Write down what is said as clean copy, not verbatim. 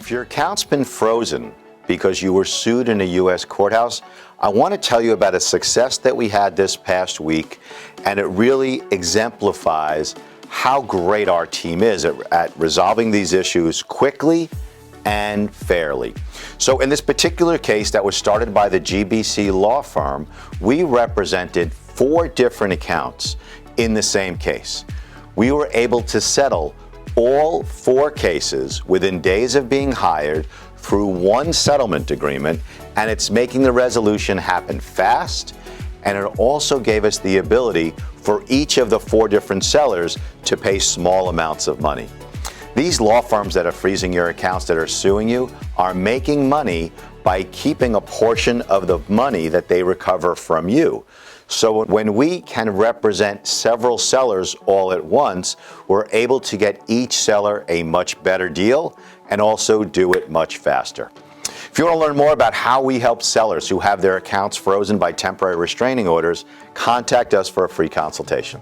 If your account's been frozen because you were sued in a U.S. courthouse, I want to tell you about a success that we had this past week, and it really exemplifies how great our team is at resolving these issues quickly and fairly. So in this particular case that was started by the GBC law firm, we represented 4 different accounts in the same case. We were able to settle all 4 cases within days of being hired through one settlement agreement, and it's making the resolution happen fast, and it also gave us the ability for each of the 4 different sellers to pay small amounts of money. These law firms that are freezing your accounts, that are suing you, are making money by keeping a portion of the money that they recover from you. So when we can represent several sellers all at once, we're able to get each seller a much better deal and also do it much faster. If you want to learn more about how we help sellers who have their accounts frozen by temporary restraining orders, contact us for a free consultation.